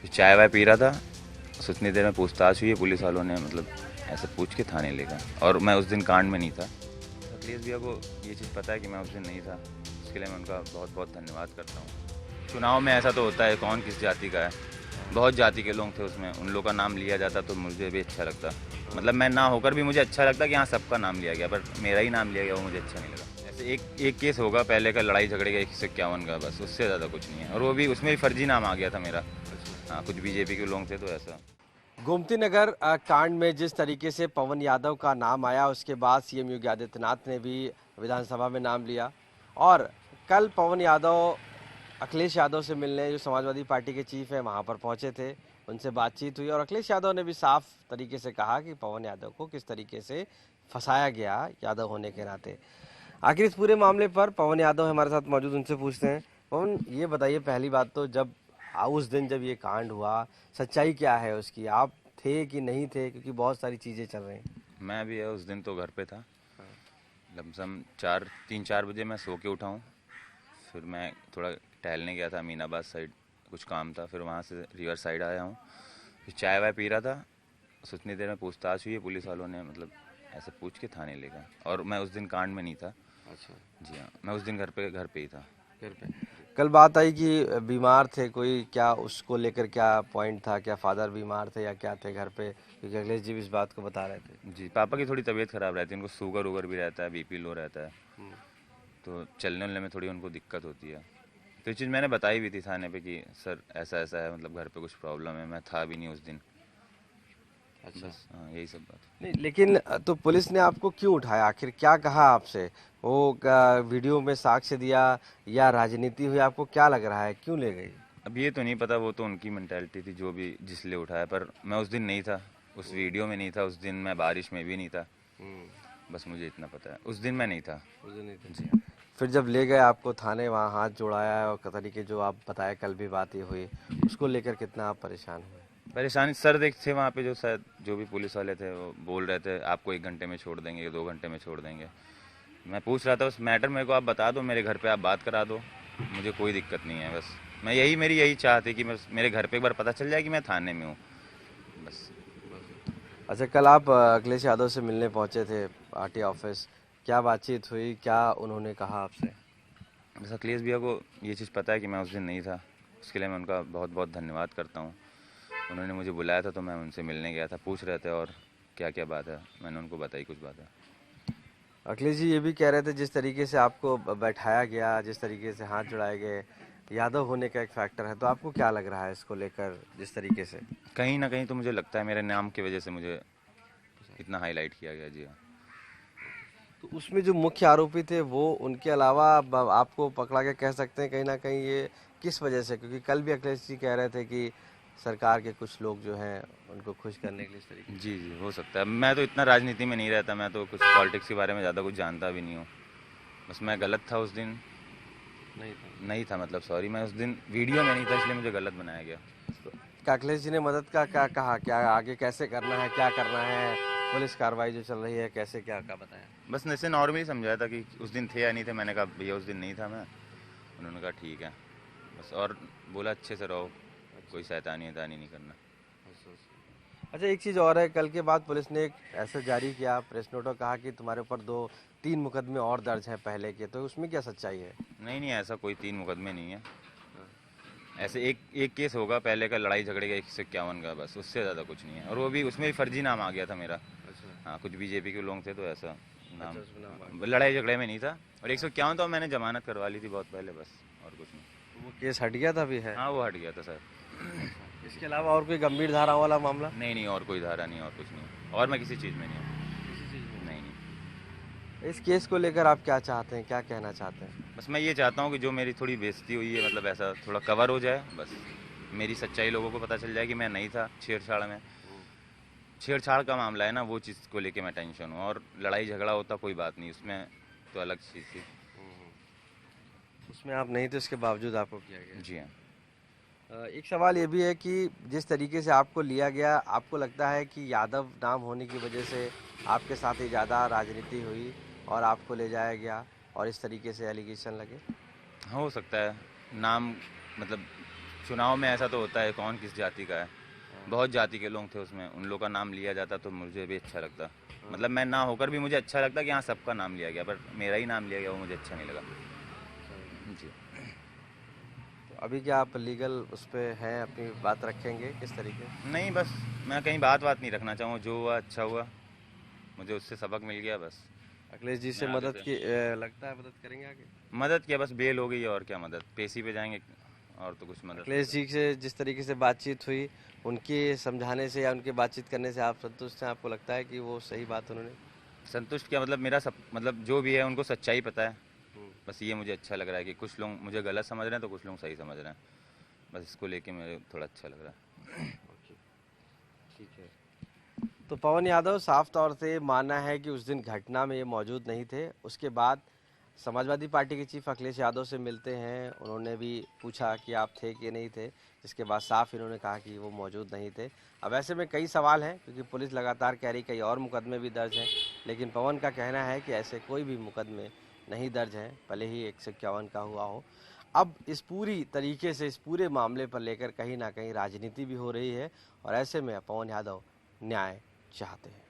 फिर चाय Y P रहा था, बस उतनी देर में पूछताछ हुई है, पुलिस वालों ने मतलब ऐसे पूछ के थाने ले गए और मैं उस दिन कांड में नहीं था। अखिलेश भैया को ये चीज़ पता है कि मैं उस दिन नहीं था, उसके लिए मैं उनका बहुत बहुत धन्यवाद करता हूँ। चुनाव में ऐसा तो होता है, कौन किस जाति का है, बहुत जाति के लोग थे उसमें, उन लोगों का नाम लिया जाता तो मुझे भी अच्छा लगता। मतलब मैं ना होकर भी मुझे अच्छा लगता कि हाँ सबका नाम लिया गया, पर मेरा ही नाम लिया गया वो मुझे अच्छा नहीं लगा। ऐसे एक एक केस होगा पहले का, लड़ाई झगड़े का 151 का, बस उससे ज़्यादा कुछ नहीं है, और वो भी उसमें भी फर्जी नाम आ गया था मेरा। हाँ, कुछ बीजेपी के लोग थे तो ऐसा। गोमती नगर कांड में जिस तरीके से पवन यादव का नाम आया, उसके बाद सीएम योगी आदित्यनाथ ने भी विधानसभा में नाम लिया। और कल पवन यादव अखिलेश यादव से मिलने, जो समाजवादी पार्टी के चीफ है, वहां पर पहुंचे थे। उनसे बातचीत हुई और अखिलेश यादव ने भी साफ तरीके से कहा कि पवन यादव को किस तरीके से फंसाया गया यादव होने के नाते। आखिर इस पूरे मामले पर पवन यादव हमारे साथ मौजूद, उनसे पूछते हैं। पवन, ये बताइए, पहली बात तो जब उस दिन जब ये कांड हुआ, सच्चाई क्या है उसकी? आप थे कि नहीं थे? क्योंकि बहुत सारी चीजें चल रही हैं। मैं भी उस दिन तो घर पे था। लमसम 3-4 बजे मैं सो के उठा हूँ। फिर मैं थोड़ा टहलने गया था अमीनाबाद साइड, कुछ काम था, फिर वहाँ से रिवर साइड आया हूँ। फिर चाय वाय पी रहा था, बस उतनी देर में पूछताछ हुई है, पुलिस वालों ने मतलब ऐसे पूछ के थाने ले गए और मैं उस दिन कांड में नहीं था। अच्छा। जी हाँ, मैं उस दिन घर पे ही था। घर पे कल बात आई कि बीमार थे कोई, क्या उसको लेकर क्या पॉइंट था? क्या फादर बीमार थे या क्या थे घर पे? क्योंकि अखिलेश जी भी इस बात को बता रहे थे। जी, पापा की थोड़ी तबीयत ख़राब रहती है, उनको शुगर वूगर भी रहता है, बीपी लो रहता है, हम्म। तो चलने वलने में थोड़ी उनको दिक्कत होती है। तो ये चीज़ मैंने बताई भी थी थाने पे कि सर ऐसा ऐसा है, मतलब घर पे कुछ प्रॉब्लम है, मैं था भी नहीं उस दिन। अच्छा। बस हाँ, यही सब बात। नहीं, लेकिन तो पुलिस ने आपको क्यों उठाया? आखिर क्या कहा आपसे? वो वीडियो में साक्ष्य दिया या राजनीति हुई? आपको क्या लग रहा है, क्यों ले गई? अब ये तो नहीं पता, वो तो उनकी मेंटालिटी थी जो भी जिस लिए उठाया, पर मैं उस दिन नहीं था, उस वीडियो में नहीं था उस दिन, मैं बारिश में भी नहीं था। बस मुझे इतना पता है, उस दिन मैं नहीं था। उस दिन नहीं थे। जी हाँ। फिर जब ले गए आपको थाने, वहाँ हाथ जोड़ाया और तरीके जो आप बताए, कल भी बात ये हुई, उसको लेकर कितना आप परेशान हुए? परेशानी सर देख थे वहाँ पे, जो शायद जो भी पुलिस वाले थे वो बोल रहे थे आपको 1 घंटे में छोड़ देंगे, 2 घंटे में छोड़ देंगे। मैं पूछ रहा था उस मैटर मेरे को आप बता दो, मेरे घर पे आप बात करा दो, मुझे कोई दिक्कत नहीं है। बस मैं मेरी यही चाह थी कि बस मेरे घर पे एक बार पता चल जाए कि मैं थाने में हूँ, बस। अच्छा, कल आप अखिलेश यादव से मिलने पहुंचे थे पार्टी ऑफिस। क्या बातचीत हुई, क्या उन्होंने कहा आपसे? बस अखिलेश भैया को ये चीज़ पता है कि मैं उस दिन नहीं था, उसके लिए मैं उनका बहुत बहुत धन्यवाद करता हूँ। उन्होंने मुझे बुलाया था तो मैं उनसे मिलने गया था, पूछ रहे थे और क्या क्या बात है, मैंने उनको बताई कुछ बात है। अखिलेश जी ये भी कह रहे थे, जिस तरीके से आपको बैठाया गया, जिस तरीके से हाथ जुड़ाए गए, यादव होने का एक फैक्टर है। तो आपको क्या लग रहा है इसको लेकर, जिस तरीके से? कहीं ना कहीं तो मुझे लगता है मेरे नाम की वजह से मुझे इतना हाईलाइट किया गया। जी हाँ। तो उसमें जो मुख्य आरोपी थे वो, उनके अलावा आपको पकड़ा के कह सकते हैं कहीं ना कहीं ये किस वजह से? क्योंकि कल भी अखिलेश जी कह रहे थे कि सरकार के कुछ लोग जो हैं उनको खुश करने के लिए इस तरीके जी से। जी, हो सकता है, मैं तो इतना राजनीति में नहीं रहता, मैं तो कुछ पॉलिटिक्स के बारे में ज़्यादा कुछ जानता भी नहीं हूँ। बस मैं गलत था उस दिन, नहीं था। नहीं था मतलब सॉरी, मैं उस दिन वीडियो में नहीं था इसलिए मुझे गलत बनाया गया। तो क्या अखिलेश जी ने मदद का क्या कहा? क्या आगे कैसे करना है, क्या करना है? पुलिस कार्रवाई जो चल रही है, कैसे क्या क्या बताया? बस जैसे नॉर्मली समझाया था कि उस दिन थे या नहीं थे, मैंने कहा भैया उस दिन नहीं था मैं, उन्होंने कहा ठीक है बस, और बोला अच्छे से रहो, कोई शैतानी वैतानी नहीं करना। अच्छा, एक चीज़ और है, कल के बाद पुलिस ने एक ऐसा जारी किया, प्रेस नोट, और कहा कि तुम्हारे ऊपर 2-3 मुकदमे और दर्ज हैं पहले के। तो उसमें क्या सच्चाई है? नहीं नहीं, ऐसा कोई 3 मुकदमे नहीं है। ऐसे एक एक केस होगा पहले का, लड़ाई झगड़े का 151 का, बस उससे ज़्यादा कुछ नहीं है, और वो भी उसमें भी फर्जी नाम आ गया था मेरा। अच्छा। हाँ, कुछ बीजेपी के लोग थे तो ऐसा नाम। अच्छा, उसमें नाम आ हाँ, गया। लड़ाई झगड़े में नहीं था, और 151 तो मैंने जमानत करवा ली थी बहुत पहले, बस और कुछ नहीं। तो वो केस हट गया था, अभी है? हाँ, वो हट गया था सर। अच्छा, इसके अलावा और कोई गंभीर धाराओं वाला मामला? नहीं नहीं, और कोई धारा नहीं, और कुछ नहीं, और मैं किसी चीज़ में नहीं हूँ। किसी चीज़ में नहीं नहीं, नहीं। इस केस को लेकर आप क्या चाहते हैं, क्या कहना चाहते हैं? बस मैं ये चाहता हूँ कि जो मेरी थोड़ी बेइज्जती हुई है, मतलब ऐसा थोड़ा कवर हो जाए, बस मेरी सच्चाई लोगों को पता चल जाए कि मैं नहीं था छेड़छाड़ में। छेड़छाड़ का मामला है ना, वो चीज़ को लेके मैं टेंशन हूँ, और लड़ाई झगड़ा होता कोई बात नहीं, उसमें तो अलग चीज़ थी। उसमें आप नहीं थे, उसके बावजूद आपको किया गया। जी हाँ। एक सवाल ये भी है कि जिस तरीके से आपको लिया गया, आपको लगता है कि यादव नाम होने की वजह से आपके साथ ही ज़्यादा राजनीति हुई और आपको ले जाया गया और इस तरीके से एलिगेशन लगे? हाँ, हो सकता है, नाम मतलब चुनाव में ऐसा तो होता है, कौन किस जाति का है, बहुत जाति के लोग थे उसमें, उन लोगों का नाम लिया जाता तो मुझे भी अच्छा लगता। मतलब मैं ना होकर भी मुझे अच्छा लगता कि हाँ सबका नाम लिया गया, पर मेरा ही नाम लिया गया, वो मुझे अच्छा नहीं लगा जी। तो अभी क्या आप लीगल उस पर हैं, अपनी बात रखेंगे किस तरीके? नहीं, बस मैं कहीं बात नहीं रखना चाहूँगा, जो हुआ अच्छा हुआ, मुझे उससे सबक मिल गया बस। अखिलेश जी से मैं आगे मदद से की लगता है मदद करेंगे आगे? मदद किया, बस बेल हो गई और क्या मदद, पेशी पे जाएंगे और तो कुछ मदद अखिलेश जी से जिस तरीके से बातचीत हुई, उनके समझाने से या उनके बातचीत करने से आप संतुष्ट हैं? आपको लगता है कि वो सही बात उन्होंने? संतुष्ट किया, मतलब मेरा सब, मतलब जो भी है उनको सच्चाई पता है, बस ये मुझे अच्छा लग रहा है कि कुछ लोग मुझे गलत समझ रहे हैं तो कुछ लोग सही समझ रहे हैं, बस इसको लेके मुझे थोड़ा अच्छा लग रहा है। ओके, ठीक है। तो पवन यादव साफ तौर से मानना है कि उस दिन घटना में ये मौजूद नहीं थे। उसके बाद समाजवादी पार्टी के चीफ अखिलेश यादव से मिलते हैं, उन्होंने भी पूछा कि आप थे कि नहीं थे, जिसके बाद साफ इन्होंने कहा कि वो मौजूद नहीं थे। अब ऐसे में कई सवाल हैं क्योंकि पुलिस लगातार कह रही कई और मुकदमे भी दर्ज हैं, लेकिन पवन का कहना है कि ऐसे कोई भी मुकदमे नहीं दर्ज हैं, भले ही 151 का हुआ हो। अब इस पूरी तरीके से इस पूरे मामले पर लेकर कहीं ना कहीं राजनीति भी हो रही है और ऐसे में पवन यादव न्याय चाहते हैं।